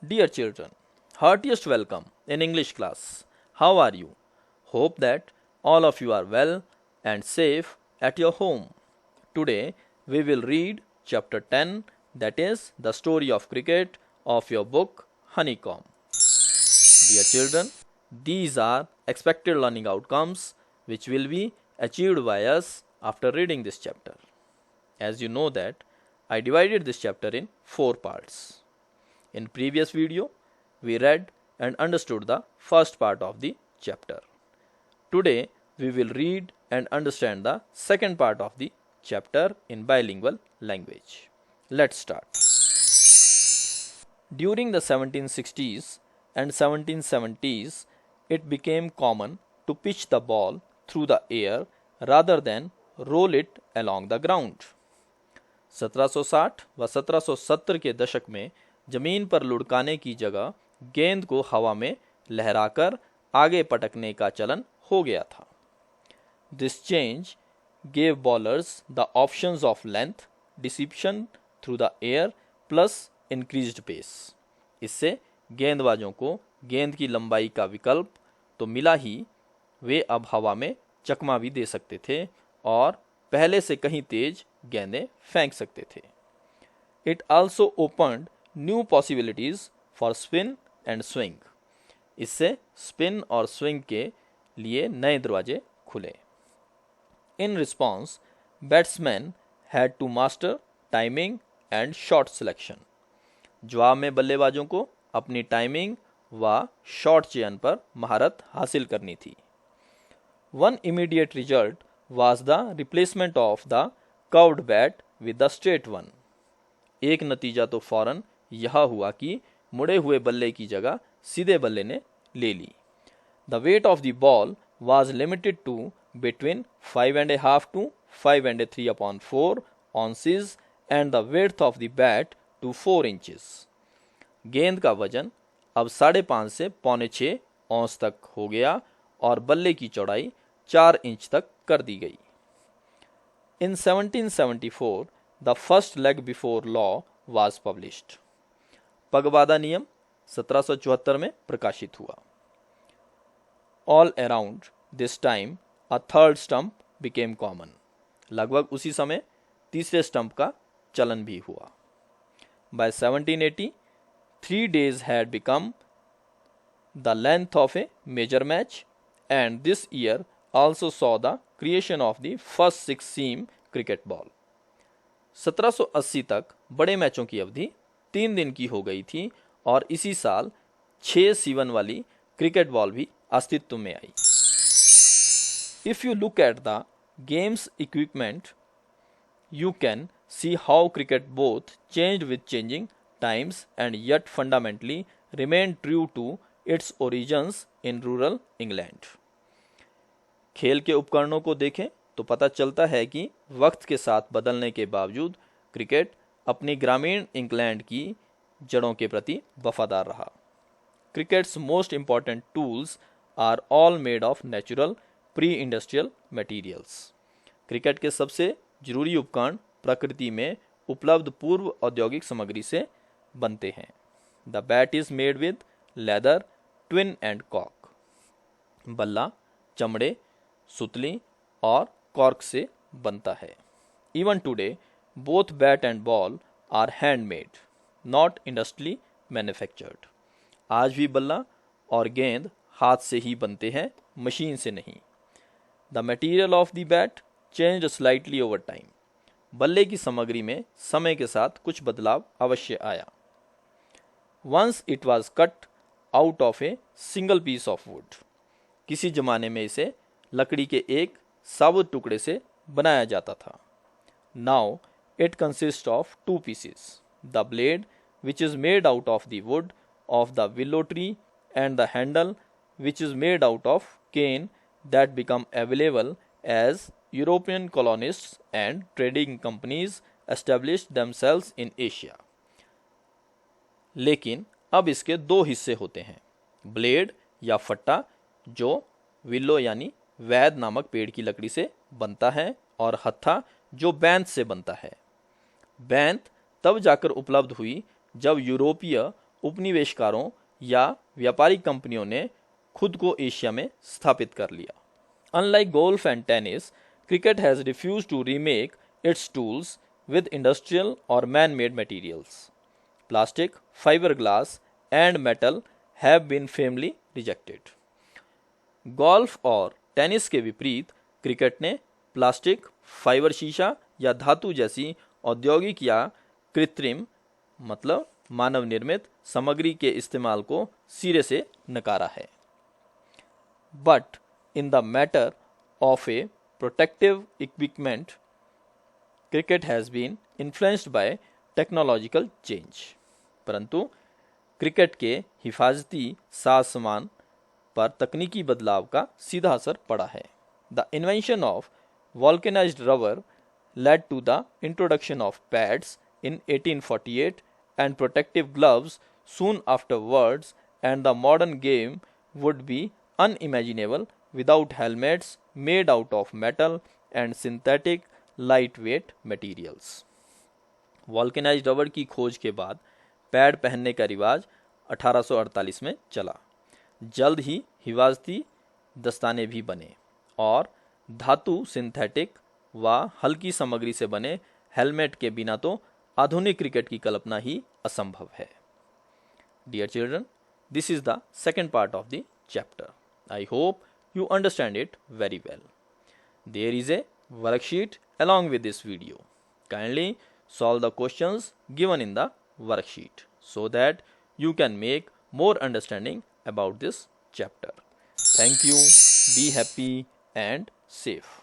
Dear children, heartiest welcome in English class. How are you? Hope that all of you are well and safe at your home. Today we will read chapter 10, that is the story of cricket of your book Honeycomb. Dear children, these are expected learning outcomes which will be achieved by us after reading this chapter. As you know that I divided this chapter in 4 parts. In previous video, we read and understood the first part of the chapter. Today, we will read and understand the second part of the chapter in bilingual language. Let's start. During the 1760s and 1770s, it became common to pitch the ball through the air rather than roll it along the ground. 1760 व 1770 के दशक में जमीन पर लुढ़काने की जगह गेंद को हवा में लहराकर आगे पटकने का चलन हो गया था. This change gave bowlers the options of length, deception through the air plus increased pace. इससे गेंदबाजों को गेंद की लंबाई का विकल्प तो मिला ही, वे अब हवा में चकमा भी दे सकते थे और पहले से कहीं तेज गेंदें फेंक सकते थे. It also opened new possibilities for spin and swing. इससे स्पिन और स्विंग के लिए नए दरवाजे खुले. In response, batsmen had to master timing and shot selection. जवाब में बल्लेबाजों को अपनी टाइमिंग व शॉट चयन पर महारत हासिल करनी थी. One immediate result was the replacement of the curved bat with the straight one. एक नतीजा तो फौरन यह हुआ कि मुड़े हुए बल्ले की जगह सीधे बल्ले ने ले ली. The weight of the ball was limited to between 5.5 to 5.3/4 ounces and the width of the bat to 4 inches. गेंद का वजन अब 5.5 से 5.25 औंस तक हो गया और बल्ले की चौड़ाई 4 इंच तक कर दी गई. In 1774, the first leg before law was published. पगबादा नियम 1774 में प्रकाशित हुआ. All around this time, a third stump became common. लगभग उसी समय तीसरे स्टंप का चलन भी हुआ. By 1780, 3 days had become the length of a major match, and this year also saw the creation of the first 6-seam cricket ball. 1780 तक बड़े मैचों की अवधि 3 दिन की हो गई थी और इसी साल 6 सीवन वाली क्रिकेट बॉल भी अस्तित्व में आई. If you look at the game's equipment, you can see how cricket both changed with changing times and yet fundamentally remained true to its origins in rural England. खेल के उपकरणों को देखें तो पता चलता है कि वक्त के साथ बदलने के बावजूद क्रिकेट अपनी ग्रामीण इंग्लैंड की जड़ों के प्रति वफादार रहा. Cricket's most important tools are all made of natural pre industrial materials. Cricket के सबसे जरूरी उपकरण प्रकृति में उपलब्ध पूर्व औद्योगिक सामग्री से बनते हैं. The bat is made with leather, twin and cork. बल्ला चमड़े, सुतली और कॉर्क से बनता है. Even today both bat and ball are handmade, not industrially manufactured. आज भी बल्ला और गेंद हाथ से ही बनते हैं, मशीन से नहीं. The material of the bat changed slightly over time. बल्ले की सामग्री में समय के साथ कुछ बदलाव अवश्य आया. Once it was cut out of a single piece of wood. किसी जमाने में इसे लकड़ी के एक साबुत टुकड़े से बनाया जाता था. Now it consist of 2 pieces, the blade which is made out of the wood of the willow tree and the handle which is made out of cane that become available as European colonists and trading companies established themselves in Asia. लेकिन अब इसके 2 हिस्से होते हैं. Blade या फट्टा जो willow यानी वैद नामक पेड़ की लकड़ी से बनता है और हत्था जो बैंत से बनता है. बैंत तब जाकर उपलब्ध हुई जब यूरोपीय उपनिवेशकारों या व्यापारिक कंपनियों ने खुद को एशिया में स्थापित कर लिया। Unlike golf and tennis, cricket has refused to remake its tools with industrial or man-made materials. Plastic, fiberglass, and metal have been firmly rejected. Golf और टेनिस के विपरीत क्रिकेट ने प्लास्टिक, फाइबर शीशा या धातु जैसी औद्योगिक या कृत्रिम मतलब मानव निर्मित सामग्री के इस्तेमाल को सिरे से नकारा है। But in the matter of a protective equipment, cricket has been influenced by technological change. परंतु क्रिकेट के हिफाजती साज सामान पर तकनीकी बदलाव का सीधा असर पड़ा है। The invention of vulcanized rubber led to the introduction of pads in 1848 and protective gloves soon afterwards, and the modern game would be unimaginable without helmets made out of metal and synthetic lightweight materials. Vulcanised rubber की खोज के बाद pad पहनने का रिवाज 1848 में चला। जल्द ही हिफाजती दस्ताने भी बने और धातु, सिंथेटिक व हल्की सामग्री से बने हेलमेट के बिना तो आधुनिक क्रिकेट की कल्पना ही असंभव है। Dear children, this is the second part of the chapter. I hope you understand it very well. There is a worksheet along with this video. Kindly solve the questions given in the worksheet so that you can make more understanding about this chapter. Thank you. Be happy and safe.